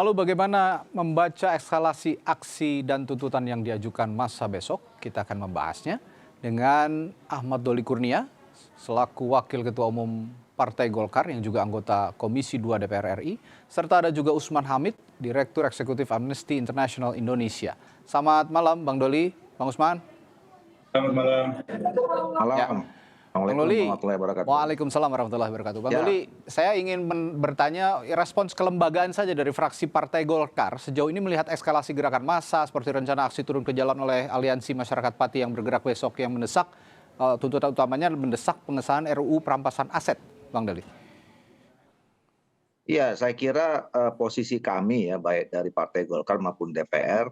Lalu bagaimana membaca eskalasi aksi dan tuntutan yang diajukan massa besok? Kita akan membahasnya dengan Ahmad Doli Kurnia, selaku Wakil Ketua Umum Partai Golkar yang juga anggota Komisi 2 DPR RI, serta ada juga Usman Hamid, Direktur Eksekutif Amnesty International Indonesia. Selamat malam Bang Doli, Bang Usman. Selamat malam. Ya. Malam. Bang Assalamualaikum Doli, warahmatullahi wabarakatuh. waalaikumsalam warahmatullahi wabarakatuh. Bang Ya, Doli, saya ingin bertanya respons kelembagaan saja dari fraksi Partai Golkar sejauh ini melihat eskalasi gerakan massa seperti rencana aksi turun ke jalan oleh Aliansi Masyarakat Pati yang bergerak besok yang mendesak tuntutan utamanya mendesak pengesahan RUU perampasan aset, Bang Doli. iya, saya kira posisi kami ya, baik dari Partai Golkar maupun DPR,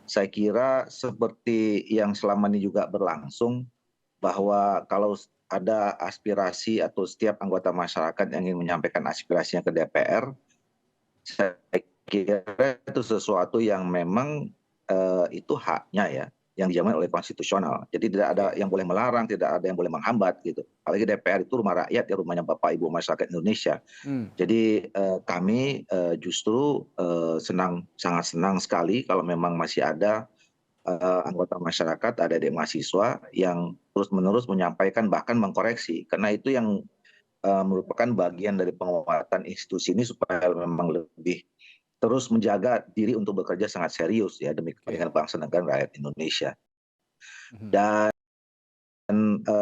saya kira seperti yang selama ini juga berlangsung, bahwa kalau ada aspirasi atau setiap anggota masyarakat yang ingin menyampaikan aspirasinya ke DPR, saya kira itu sesuatu yang memang itu haknya ya, yang dijamin oleh konstitusional. Jadi tidak ada Oke. yang boleh melarang, tidak ada yang boleh menghambat gitu. Apalagi DPR itu rumah rakyat ya, rumahnya Bapak Ibu masyarakat Indonesia. Hmm. Jadi kami justru sangat senang sekali kalau memang masih ada anggota masyarakat, adik-adik mahasiswa yang terus-menerus menyampaikan bahkan mengkoreksi. Karena itu yang merupakan bagian dari penguatan institusi ini supaya memang lebih terus menjaga diri untuk bekerja sangat serius ya demi Oke. kepentingan bangsa dan negara rakyat Indonesia. Mhm. Dan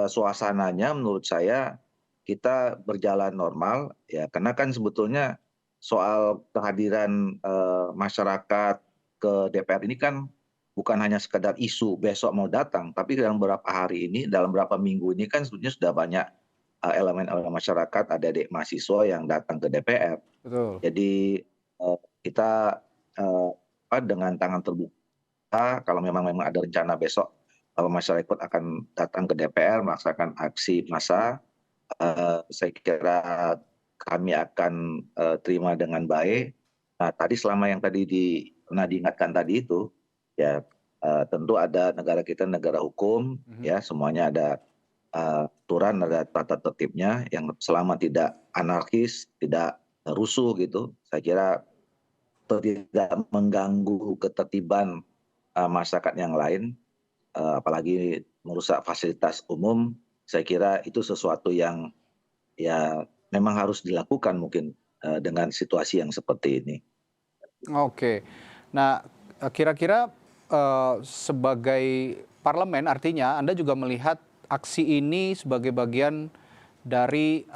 suasananya menurut saya kita berjalan normal ya, karena kan sebetulnya soal kehadiran masyarakat ke DPR ini kan bukan hanya sekedar isu besok mau datang, tapi dalam beberapa hari ini, dalam beberapa minggu ini kan sebetulnya sudah banyak elemen-elemen masyarakat, adik-adik mahasiswa yang datang ke DPR. Betul. Jadi kita dengan tangan terbuka kalau memang ada rencana besok masyarakat akan datang ke DPR melaksanakan aksi massa, saya kira kami akan terima dengan baik. Nah, tadi selama yang tadi pernah diingatkan tadi itu, ya tentu ada negara kita negara hukum, Mhm. ya semuanya ada aturan, ada tata tertibnya yang selama tidak anarkis, tidak rusuh gitu, saya kira tidak mengganggu ketertiban masyarakat yang lain, apalagi merusak fasilitas umum, saya kira itu sesuatu yang ya memang harus dilakukan mungkin dengan situasi yang seperti ini. Oke. Nah, kira-kira sebagai parlemen artinya Anda juga melihat aksi ini sebagai bagian dari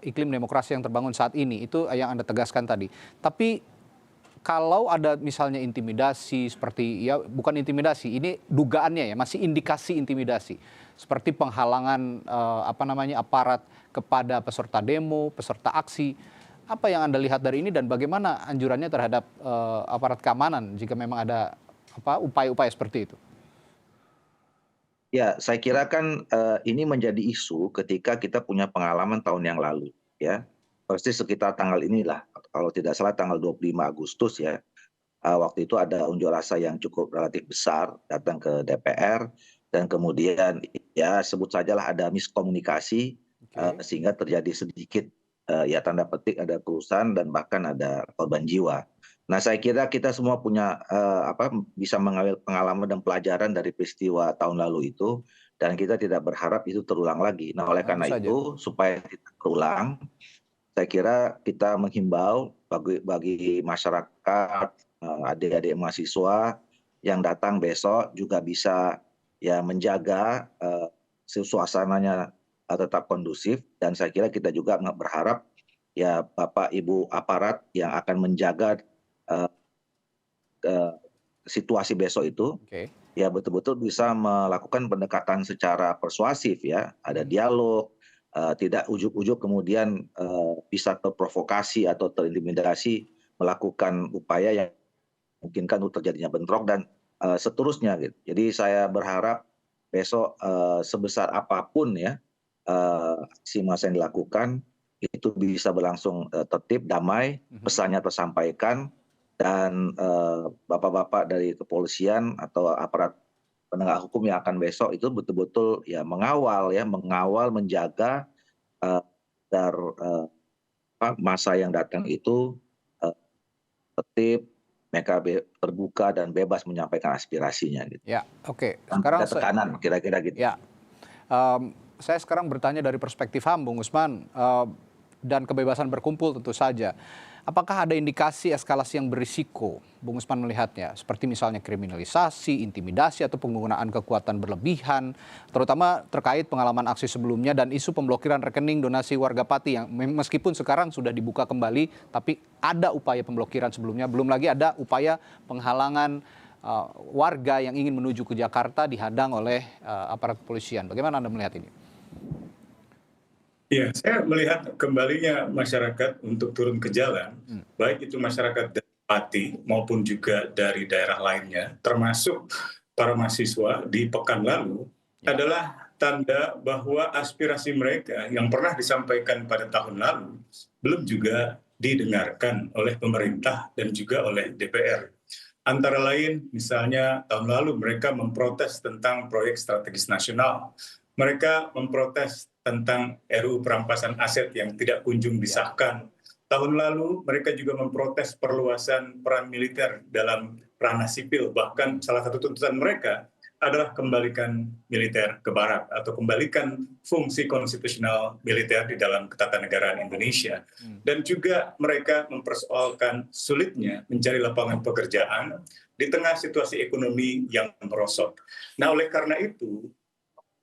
iklim demokrasi yang terbangun saat ini. Itu yang Anda tegaskan tadi. Tapi kalau ada misalnya intimidasi seperti ya bukan intimidasi, ini dugaannya ya, masih indikasi intimidasi. Seperti penghalangan aparat kepada peserta demo, peserta aksi. Apa yang Anda lihat dari ini dan bagaimana anjurannya terhadap aparat keamanan jika memang ada upaya-upaya seperti itu? Ya, saya kira kan ini menjadi isu ketika kita punya pengalaman tahun yang lalu, ya. Pasti sekitar tanggal inilah, kalau tidak salah tanggal 25 Agustus ya. Waktu itu ada unjuk rasa yang cukup relatif besar datang ke DPR dan kemudian ya sebut sajalah ada miskomunikasi Oke. sehingga terjadi sedikit ya tanda petik ada kerusuhan dan bahkan ada korban jiwa. Nah, saya kira kita semua punya bisa mengambil pengalaman dan pelajaran dari peristiwa tahun lalu itu dan kita tidak berharap itu terulang lagi. Nah, oleh Tentu karena saja. itu supaya tidak terulang, saya kira kita menghimbau bagi masyarakat, adik-adik mahasiswa yang datang besok juga bisa ya menjaga suasananya tetap kondusif dan saya kira kita juga berharap ya Bapak Ibu aparat yang akan menjaga eh, eh, situasi besok itu Oke. ya betul-betul bisa melakukan pendekatan secara persuasif ya, ada Mhm. dialog, tidak ujug-ujug kemudian bisa terprovokasi atau terintimidasi melakukan upaya yang memungkinkan untuk terjadinya bentrok dan seterusnya gitu. Jadi saya berharap besok sebesar apapun ya aksi massa yang dilakukan itu bisa berlangsung tertib, damai, Mhm. pesannya tersampaikan dan bapak-bapak dari kepolisian atau aparat penegak hukum yang akan besok itu betul-betul ya mengawal menjaga agar massa yang datang itu tertib, mereka terbuka dan bebas menyampaikan aspirasinya gitu. Ya, oke. Tanpa ada tekanan kira-kira gitu. Ya, saya sekarang bertanya dari perspektif HAM, Bung Usman, dan kebebasan berkumpul tentu saja. Apakah ada indikasi eskalasi yang berisiko, Bung Usman melihatnya, seperti misalnya kriminalisasi, intimidasi, atau penggunaan kekuatan berlebihan, terutama terkait pengalaman aksi sebelumnya dan isu pemblokiran rekening donasi warga Pati yang meskipun sekarang sudah dibuka kembali, tapi ada upaya pemblokiran sebelumnya, belum lagi ada upaya penghalangan warga yang ingin menuju ke Jakarta dihadang oleh aparat kepolisian. Bagaimana Anda melihat ini? Ya, saya melihat kembalinya masyarakat untuk turun ke jalan, baik itu masyarakat dari Pati maupun juga dari daerah lainnya, termasuk para mahasiswa di pekan lalu, adalah tanda bahwa aspirasi mereka yang pernah disampaikan pada tahun lalu belum juga didengarkan oleh pemerintah dan juga oleh DPR. Antara lain, misalnya tahun lalu mereka memprotes tentang proyek strategis nasional. Mereka memprotes tentang RUU perampasan aset yang tidak kunjung disahkan. Tahun lalu mereka juga memprotes perluasan peran militer dalam ranah sipil. Bahkan salah satu tuntutan mereka adalah kembalikan militer ke barat atau kembalikan fungsi konstitusional militer di dalam ketatanegaraan Indonesia. Dan juga mereka mempersoalkan sulitnya mencari lapangan pekerjaan di tengah situasi ekonomi yang merosot. Nah, oleh karena itu,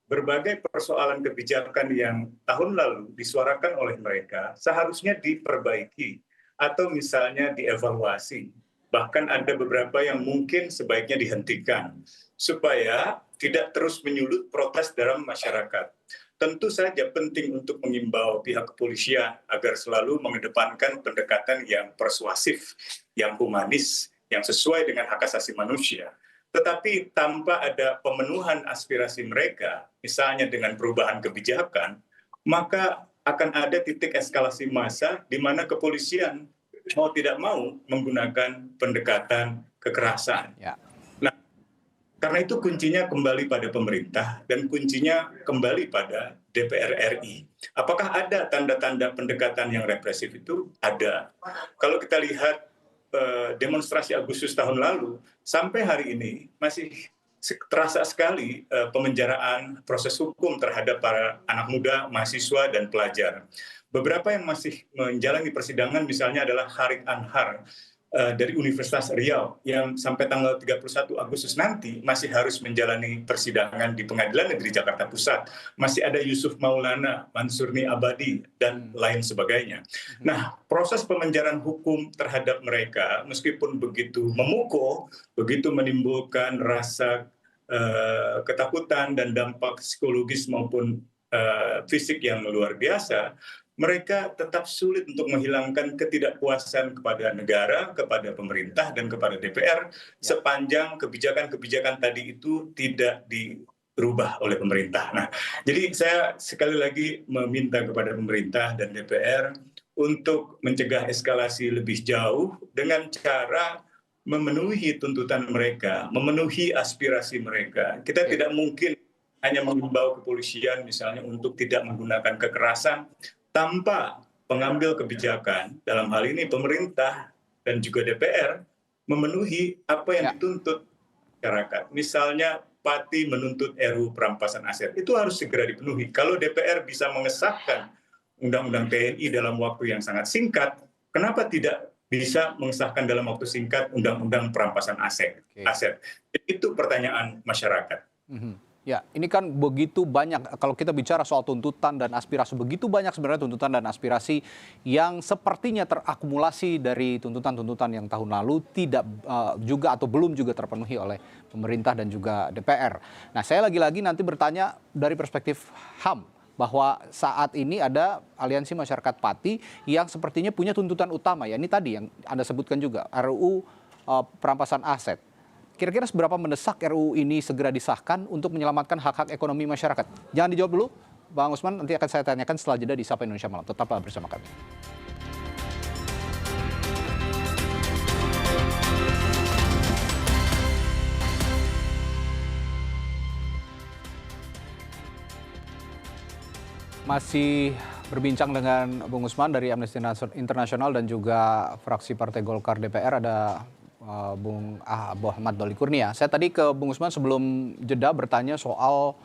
berbagai persoalan kebijakan yang tahun lalu disuarakan oleh mereka seharusnya diperbaiki atau misalnya dievaluasi. Bahkan ada beberapa yang mungkin sebaiknya dihentikan supaya tidak terus menyulut protes dalam masyarakat. Tentu saja penting untuk mengimbau pihak kepolisian agar selalu mengedepankan pendekatan yang persuasif, yang humanis, yang sesuai dengan hak asasi manusia. Tetapi tanpa ada pemenuhan aspirasi mereka, misalnya dengan perubahan kebijakan, maka akan ada titik eskalasi massa di mana kepolisian mau tidak mau menggunakan pendekatan kekerasan. Nah, karena itu kuncinya kembali pada pemerintah dan kuncinya kembali pada DPR RI. Apakah ada tanda-tanda pendekatan yang represif itu? Ada. Kalau kita lihat demonstrasi Agustus tahun lalu, sampai hari ini masih terasa sekali pemenjaraan proses hukum terhadap para anak muda, mahasiswa, dan pelajar. Beberapa yang masih menjalani persidangan misalnya adalah Harik Anhar dari Universitas Riau yang sampai tanggal 31 Agustus nanti masih harus menjalani persidangan di Pengadilan Negeri Jakarta Pusat. Masih ada Yusuf Maulana, Mansurni Abadi, dan lain sebagainya. Nah, proses pemenjaraan hukum terhadap mereka meskipun begitu memukul, begitu menimbulkan rasa ketakutan dan dampak psikologis maupun fisik yang luar biasa, mereka tetap sulit untuk menghilangkan ketidakpuasan kepada negara, kepada pemerintah, dan kepada DPR sepanjang kebijakan-kebijakan tadi itu tidak dirubah oleh pemerintah. Nah, jadi saya sekali lagi meminta kepada pemerintah dan DPR untuk mencegah eskalasi lebih jauh dengan cara memenuhi tuntutan mereka, memenuhi aspirasi mereka. Kita tidak mungkin hanya mengimbau kepolisian misalnya untuk tidak menggunakan kekerasan, tanpa pengambil kebijakan, dalam hal ini pemerintah dan juga DPR, memenuhi apa yang dituntut masyarakat. Misalnya Pati menuntut RUU perampasan aset, itu harus segera dipenuhi. Kalau DPR bisa mengesahkan Undang-Undang TNI dalam waktu yang sangat singkat, kenapa tidak bisa mengesahkan dalam waktu singkat Undang-Undang perampasan aset? Itu pertanyaan masyarakat. Ya, ini kan begitu banyak, kalau kita bicara soal tuntutan dan aspirasi, begitu banyak sebenarnya tuntutan dan aspirasi yang sepertinya terakumulasi dari tuntutan-tuntutan yang tahun lalu tidak juga atau belum juga terpenuhi oleh pemerintah dan juga DPR. Nah, saya lagi-lagi nanti bertanya dari perspektif HAM, bahwa saat ini ada Aliansi Masyarakat Pati yang sepertinya punya tuntutan utama, ya ini tadi yang Anda sebutkan juga, RUU perampasan aset. Kira-kira seberapa mendesak RUU ini segera disahkan untuk menyelamatkan hak-hak ekonomi masyarakat? Jangan dijawab dulu, Bang Usman, nanti akan saya tanyakan setelah jeda di Sapa Indonesia Malam. Tetaplah bersama kami. Masih Berbincang dengan Bung Usman dari Amnesty International dan juga fraksi Partai Golkar DPR ada Bung Ahmad Doli Kurnia. Saya tadi ke Bung Usman sebelum jeda bertanya soal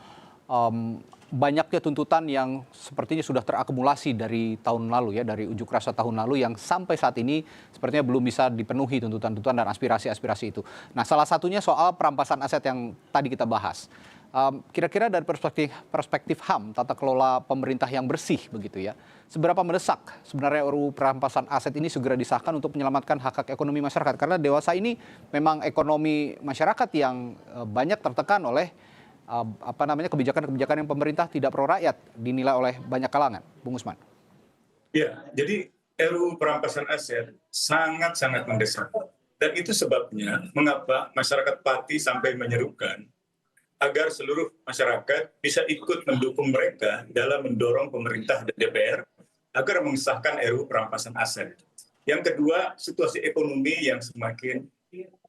banyaknya tuntutan yang sepertinya sudah terakumulasi dari tahun lalu ya, dari unjuk rasa tahun lalu yang sampai saat ini sepertinya belum bisa dipenuhi tuntutan-tuntutan dan aspirasi-aspirasi itu. Nah, salah satunya soal perampasan aset yang tadi kita bahas. Kira-kira dari perspektif HAM, tata kelola pemerintah yang bersih begitu ya, seberapa mendesak sebenarnya RUU perampasan aset ini segera disahkan untuk menyelamatkan hak-hak ekonomi masyarakat? Karena dewasa ini memang ekonomi masyarakat yang banyak tertekan oleh kebijakan-kebijakan yang pemerintah tidak pro rakyat, dinilai oleh banyak kalangan. Bung Usman. Ya, jadi RUU perampasan aset sangat-sangat mendesak. Dan itu sebabnya mengapa masyarakat Pati sampai menyerukan agar seluruh masyarakat bisa ikut mendukung mereka dalam mendorong pemerintah dan DPR agar mengesahkan RUU perampasan aset. Yang kedua, situasi ekonomi yang semakin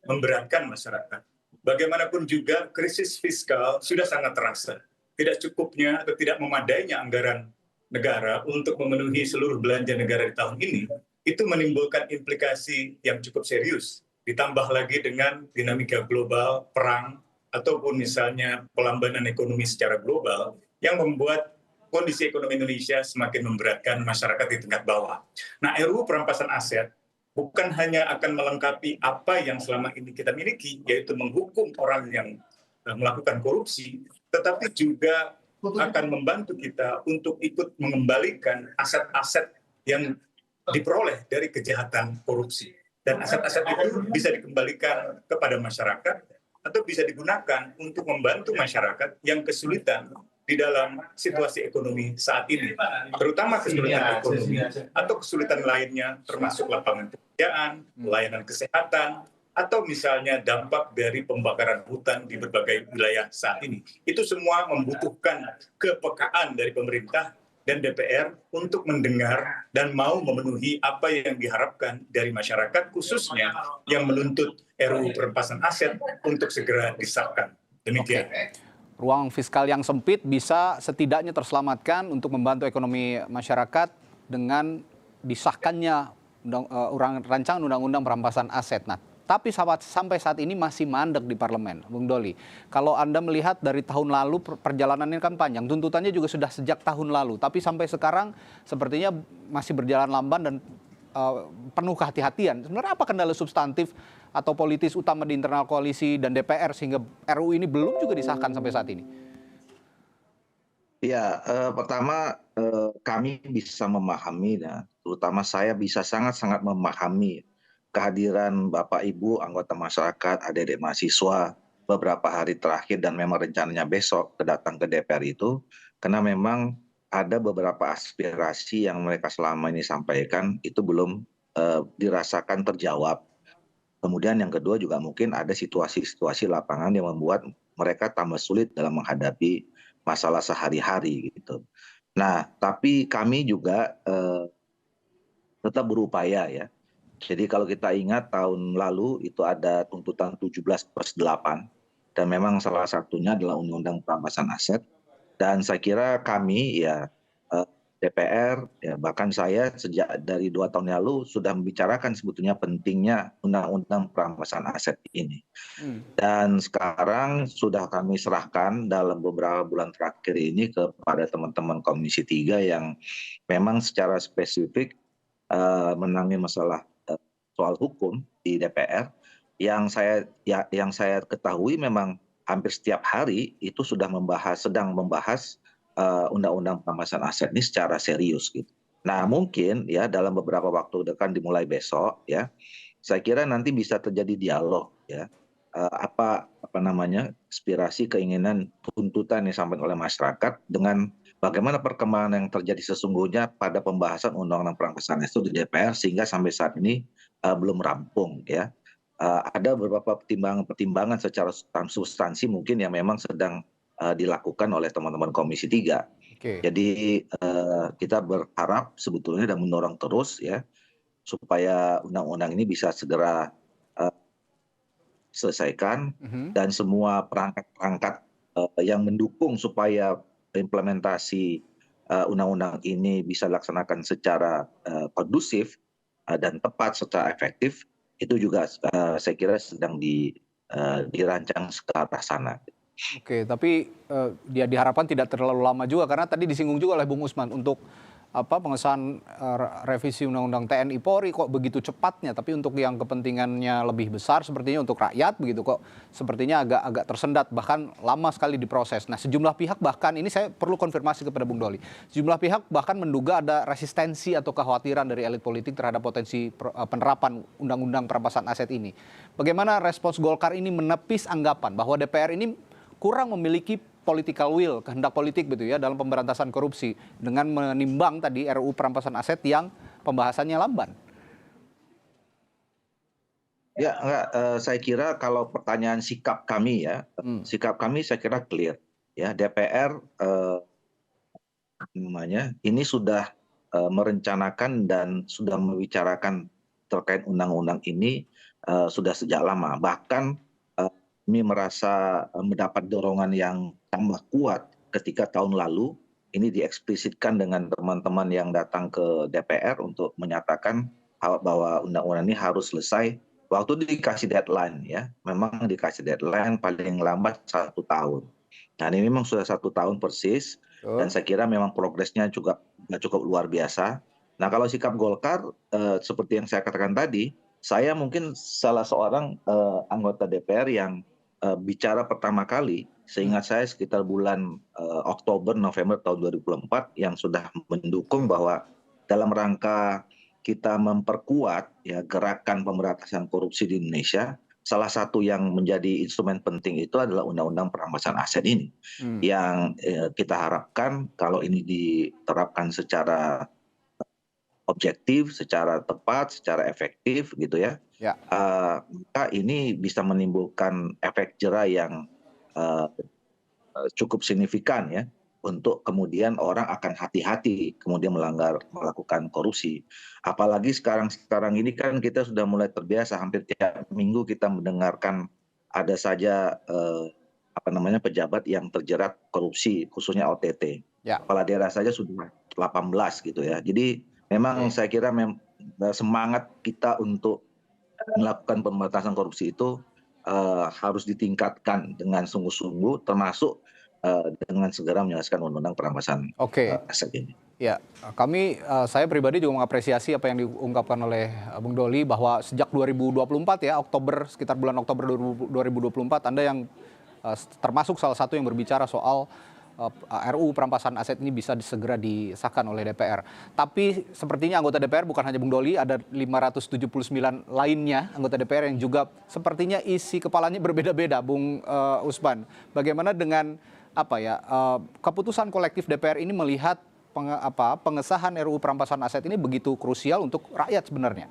memberatkan masyarakat. Bagaimanapun juga krisis fiskal sudah sangat terasa. Tidak cukupnya atau tidak memadainya anggaran negara untuk memenuhi seluruh belanja negara di tahun ini, itu menimbulkan implikasi yang cukup serius. Ditambah lagi dengan dinamika global, perang, ataupun misalnya pelambanan ekonomi secara global yang membuat kondisi ekonomi Indonesia semakin memberatkan masyarakat di tingkat bawah. Nah, RUU perampasan aset bukan hanya akan melengkapi apa yang selama ini kita miliki, yaitu menghukum orang yang melakukan korupsi, tetapi juga akan membantu kita untuk ikut mengembalikan aset-aset yang diperoleh dari kejahatan korupsi. Dan aset-aset itu bisa dikembalikan kepada masyarakat atau bisa digunakan untuk membantu masyarakat yang kesulitan di dalam situasi ekonomi saat ini, terutama kesulitan ekonomi atau kesulitan lainnya termasuk lapangan pekerjaan, layanan kesehatan, atau misalnya dampak dari pembakaran hutan di berbagai wilayah saat ini. Itu semua membutuhkan kepekaan dari pemerintah dan DPR untuk mendengar dan mau memenuhi apa yang diharapkan dari masyarakat, khususnya yang menuntut RUU perampasan aset untuk segera disahkan. Demikian. Ruang fiskal yang sempit bisa setidaknya terselamatkan untuk membantu ekonomi masyarakat dengan disahkannya rancangan undang-undang perampasan aset. Nah, tapi sampai saat ini masih mandek di parlemen, Bung Doli. Kalau Anda melihat dari tahun lalu perjalanannya kan panjang, tuntutannya juga sudah sejak tahun lalu, tapi sampai sekarang sepertinya masih berjalan lamban dan penuh kehati-hatian. Sebenarnya apa kendala substantif atau politis utama di internal koalisi dan DPR sehingga RUU ini belum juga disahkan sampai saat ini? Ya, pertama kami bisa memahami, dan terutama saya bisa sangat-sangat memahami kehadiran Bapak Ibu anggota masyarakat, adik-adik mahasiswa beberapa hari terakhir dan memang rencananya besok datang ke DPR itu, karena memang ada beberapa aspirasi yang mereka selama ini sampaikan itu belum dirasakan terjawab. Kemudian yang kedua juga mungkin ada situasi-situasi lapangan yang membuat mereka tambah sulit dalam menghadapi masalah sehari-hari gitu. Nah, tapi kami juga tetap berupaya ya. Jadi kalau kita ingat tahun lalu itu ada tuntutan 17+8 dan memang salah satunya adalah Undang-Undang Perampasan Aset. Dan saya kira kami ya DPR ya bahkan saya sejak dari 2 tahun lalu sudah membicarakan sebetulnya pentingnya Undang-Undang Perampasan Aset ini. Dan sekarang sudah kami serahkan dalam beberapa bulan terakhir ini kepada teman-teman Komisi 3 yang memang secara spesifik menangani masalah soal hukum di DPR yang saya ketahui memang hampir setiap hari itu sedang membahas undang-undang perampasan aset ini secara serius gitu. Nah, mungkin ya dalam beberapa waktu dekat dimulai besok ya, saya kira nanti bisa terjadi dialog ya. Aspirasi, keinginan, tuntutan yang disampaikan oleh masyarakat dengan bagaimana perkembangan yang terjadi sesungguhnya pada pembahasan undang-undang perampasan aset itu di DPR sehingga sampai saat ini belum rampung ya. Ada beberapa pertimbangan secara substansi mungkin yang memang sedang dilakukan oleh teman-teman Komisi 3. Oke. Jadi kita berharap sebetulnya dan mendorong terus ya supaya undang-undang ini bisa segera selesaikan dan semua perangkat-perangkat yang mendukung supaya implementasi undang-undang ini bisa dilaksanakan secara kondusif dan tepat secara efektif, itu juga saya kira sedang dirancang ke arah sana. Oke, tapi dia diharapkan tidak terlalu lama juga karena tadi disinggung juga oleh Bung Usman untuk pengesahan revisi Undang-Undang TNI Polri kok begitu cepatnya, tapi untuk yang kepentingannya lebih besar sepertinya untuk rakyat begitu kok sepertinya agak tersendat bahkan lama sekali diproses. Nah, sejumlah pihak bahkan ini saya perlu konfirmasi kepada Bung Doli. Sejumlah pihak bahkan menduga ada resistensi atau kekhawatiran dari elit politik terhadap potensi penerapan Undang-Undang perampasan aset ini. Bagaimana respons Golkar ini menepis anggapan bahwa DPR ini kurang memiliki political will, kehendak politik begitu ya dalam pemberantasan korupsi dengan menimbang tadi RUU perampasan aset yang pembahasannya lamban? Ya, enggak, saya kira kalau pertanyaan sikap kami ya, sikap kami saya kira clear. Ya, DPR ini sudah merencanakan dan sudah membicarakan terkait undang-undang ini sudah sejak lama. Bahkan kami merasa mendapat dorongan yang tambah kuat ketika tahun lalu ini dieksplisitkan dengan teman-teman yang datang ke DPR untuk menyatakan bahwa undang-undang ini harus selesai. Waktu dikasih deadline ya, memang dikasih deadline paling lambat 1 tahun. Nah, ini memang sudah 1 tahun persis dan saya kira memang progresnya juga cukup luar biasa. Nah, kalau sikap Golkar seperti yang saya katakan tadi, saya mungkin salah seorang anggota DPR yang bicara pertama kali, seingat saya sekitar bulan Oktober November tahun 2004 yang sudah mendukung bahwa dalam rangka kita memperkuat ya gerakan pemberantasan korupsi di Indonesia, salah satu yang menjadi instrumen penting itu adalah Undang-Undang Perampasan Aset ini, yang kita harapkan kalau ini diterapkan secara objektif, secara tepat, secara efektif gitu ya, maka ini bisa menimbulkan efek jera yang cukup signifikan ya, untuk kemudian orang akan hati-hati kemudian melakukan korupsi. Apalagi sekarang ini kan kita sudah mulai terbiasa, hampir tiap minggu kita mendengarkan ada saja pejabat yang terjerat korupsi, khususnya OTT. Kepala daerah saja sudah 18 gitu ya. Jadi memang saya kira semangat kita untuk melakukan pemberantasan korupsi itu harus ditingkatkan dengan sungguh-sungguh, termasuk dengan segera menyelesaikan undang-undang perampasan aset ini. Ya, saya pribadi juga mengapresiasi apa yang diungkapkan oleh Bung Doli bahwa sejak 2024 ya, sekitar bulan Oktober 2024, Anda yang termasuk salah satu yang berbicara soal RUU perampasan aset ini bisa segera disahkan oleh DPR. Tapi sepertinya anggota DPR bukan hanya Bung Doli, ada 579 lainnya anggota DPR yang juga sepertinya isi kepalanya berbeda-beda, Bung Usman. Bagaimana dengan keputusan kolektif DPR ini melihat pengesahan RUU perampasan aset ini begitu krusial untuk rakyat sebenarnya?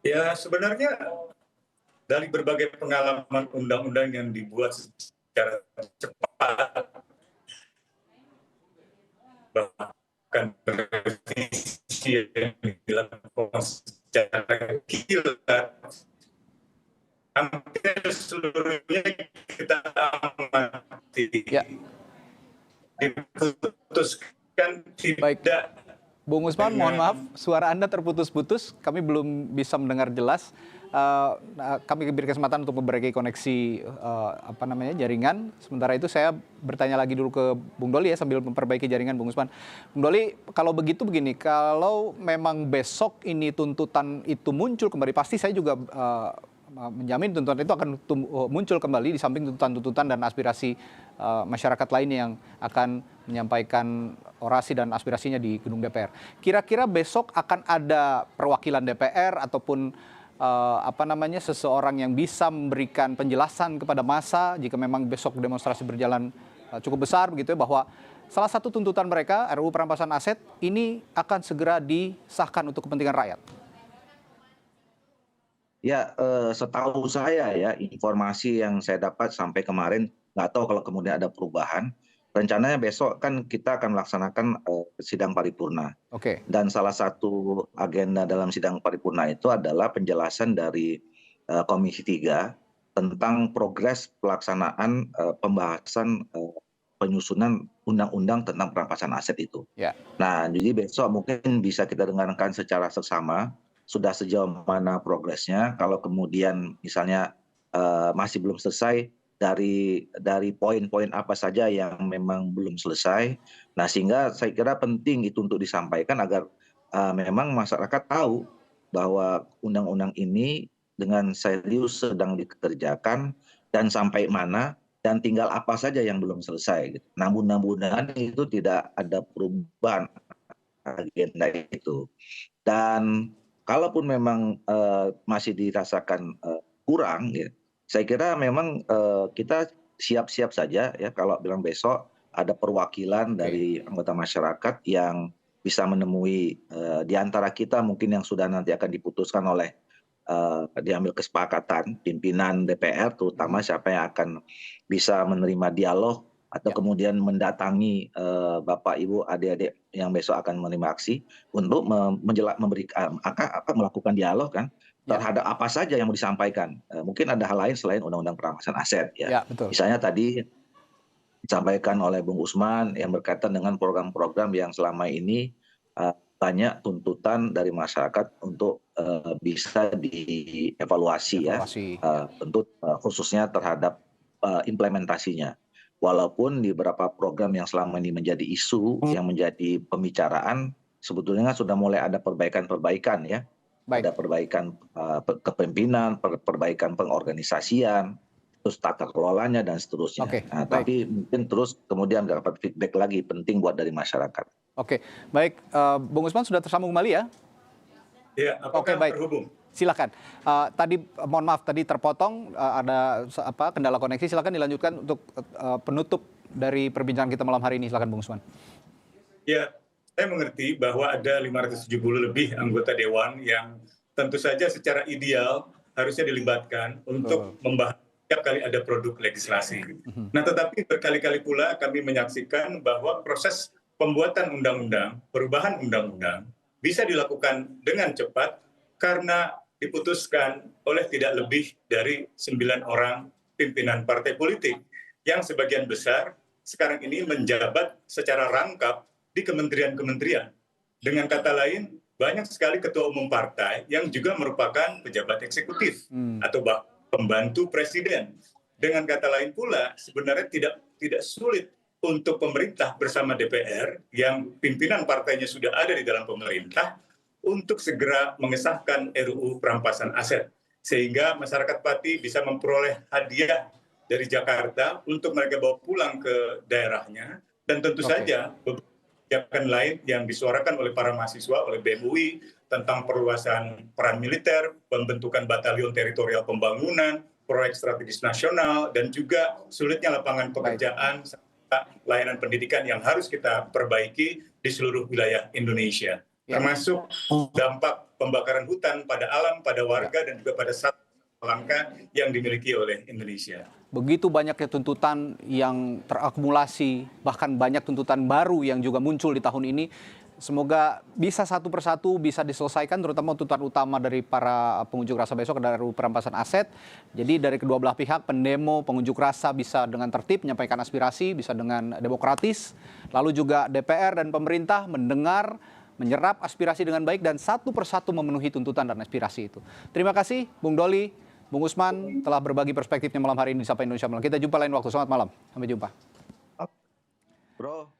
Ya, sebenarnya dari berbagai pengalaman undang-undang yang dibuat secara cepat, bahkan revisi yang dilakukan secara kilat, hampir seluruhnya kita amati. Diputuskan tidak. Bung Usman, mohon maaf, suara Anda terputus-putus, kami belum bisa mendengar jelas. Kami beri kesempatan untuk memperbaiki koneksi jaringan. Sementara itu saya bertanya lagi dulu ke Bung Doli ya sambil memperbaiki jaringan Bung Usman. Bung Doli, kalau begitu begini, kalau memang besok ini tuntutan itu muncul kembali, pasti saya juga menjamin tuntutan itu akan muncul kembali di samping tuntutan-tuntutan dan aspirasi masyarakat lainnya yang akan menyampaikan orasi dan aspirasinya di gedung DPR. Kira-kira besok akan ada perwakilan DPR ataupun seseorang yang bisa memberikan penjelasan kepada massa jika memang besok demonstrasi berjalan cukup besar begitu ya, bahwa salah satu tuntutan mereka RUU perampasan aset ini akan segera disahkan untuk kepentingan rakyat. Ya, setahu saya ya, informasi yang saya dapat sampai kemarin, nggak tahu kalau kemudian ada perubahan. Rencananya besok kan kita akan melaksanakan sidang paripurna. Dan salah satu agenda dalam sidang paripurna itu adalah penjelasan dari Komisi 3 tentang progres pelaksanaan pembahasan penyusunan undang-undang tentang perampasan aset itu. Ya. Nah, jadi besok mungkin bisa kita dengarkan secara seksama sudah sejauh mana progresnya. Kalau kemudian misalnya masih belum selesai, dari poin-poin apa saja yang memang belum selesai. Nah, sehingga saya kira penting itu untuk disampaikan agar memang masyarakat tahu bahwa undang-undang ini dengan serius sedang dikerjakan dan sampai mana dan tinggal apa saja yang belum selesai. Gitu. Nah, mudah-mudahan itu tidak ada perubahan agenda itu. Dan kalaupun memang masih dirasakan kurang, ya, saya kira memang kita siap-siap saja ya kalau bilang besok ada perwakilan dari anggota masyarakat yang bisa menemui di antara kita mungkin yang sudah nanti akan diputuskan oleh diambil kesepakatan pimpinan DPR, terutama siapa yang akan bisa menerima dialog atau kemudian mendatangi Bapak, Ibu, adik-adik yang besok akan menerima aksi untuk melakukan dialog kan terhadap apa saja yang mau disampaikan. Mungkin ada hal lain selain undang-undang perampasan aset ya. Betul. Misalnya tadi disampaikan oleh Bung Usman yang berkaitan dengan program-program yang selama ini banyak tuntutan dari masyarakat untuk bisa dievaluasi ya, tentu khususnya terhadap implementasinya. Walaupun di beberapa program yang selama ini menjadi isu, yang menjadi pembicaraan, sebetulnya sudah mulai ada perbaikan-perbaikan ya. Ada perbaikan kepemimpinan, perbaikan pengorganisasian, terus tata kelolanya dan seterusnya. Nah, tapi mungkin terus kemudian dapat feedback lagi penting buat dari masyarakat. Oke, baik. Bung Usman sudah tersambung kembali ya? Iya, apakah terhubung? Silakan. Tadi mohon maaf tadi terpotong ada kendala koneksi. Silakan dilanjutkan untuk penutup dari perbincangan kita malam hari ini. Silakan Bung Usman. Ya, saya mengerti bahwa ada 570 lebih anggota dewan yang tentu saja secara ideal harusnya dilibatkan untuk membahas setiap kali ada produk legislasi. Nah, tetapi berkali-kali pula kami menyaksikan bahwa proses pembuatan undang-undang, perubahan undang-undang bisa dilakukan dengan cepat karena diputuskan oleh tidak lebih dari 9 orang pimpinan partai politik yang sebagian besar sekarang ini menjabat secara rangkap di kementerian-kementerian. Dengan kata lain, banyak sekali ketua umum partai yang juga merupakan pejabat eksekutif atau pembantu presiden. Dengan kata lain pula, sebenarnya tidak sulit untuk pemerintah bersama DPR yang pimpinan partainya sudah ada di dalam pemerintah untuk segera mengesahkan RUU perampasan aset. Sehingga masyarakat Pati bisa memperoleh hadiah dari Jakarta untuk mereka bawa pulang ke daerahnya. Dan tentu saja kebijakan lain yang disuarakan oleh para mahasiswa, oleh BEM UI tentang perluasan peran militer, pembentukan batalion teritorial pembangunan, proyek strategis nasional, dan juga sulitnya lapangan pekerjaan, layanan pendidikan yang harus kita perbaiki di seluruh wilayah Indonesia. Termasuk dampak pembakaran hutan pada alam, pada warga, dan juga pada satwa langka yang dimiliki oleh Indonesia. Begitu banyaknya tuntutan yang terakumulasi, bahkan banyak tuntutan baru yang juga muncul di tahun ini. Semoga bisa satu persatu bisa diselesaikan, terutama tuntutan utama dari para pengunjuk rasa besok adalah RUU perampasan aset. Jadi dari kedua belah pihak, pendemo, pengunjuk rasa bisa dengan tertib menyampaikan aspirasi, bisa dengan demokratis. Lalu juga DPR dan pemerintah mendengar, menyerap aspirasi dengan baik dan satu persatu memenuhi tuntutan dan aspirasi itu. Terima kasih Bung Doli, Bung Usman telah berbagi perspektifnya malam hari ini di Sapa Indonesia Malam. Kita jumpa lain waktu. Selamat malam. Sampai jumpa. Bro.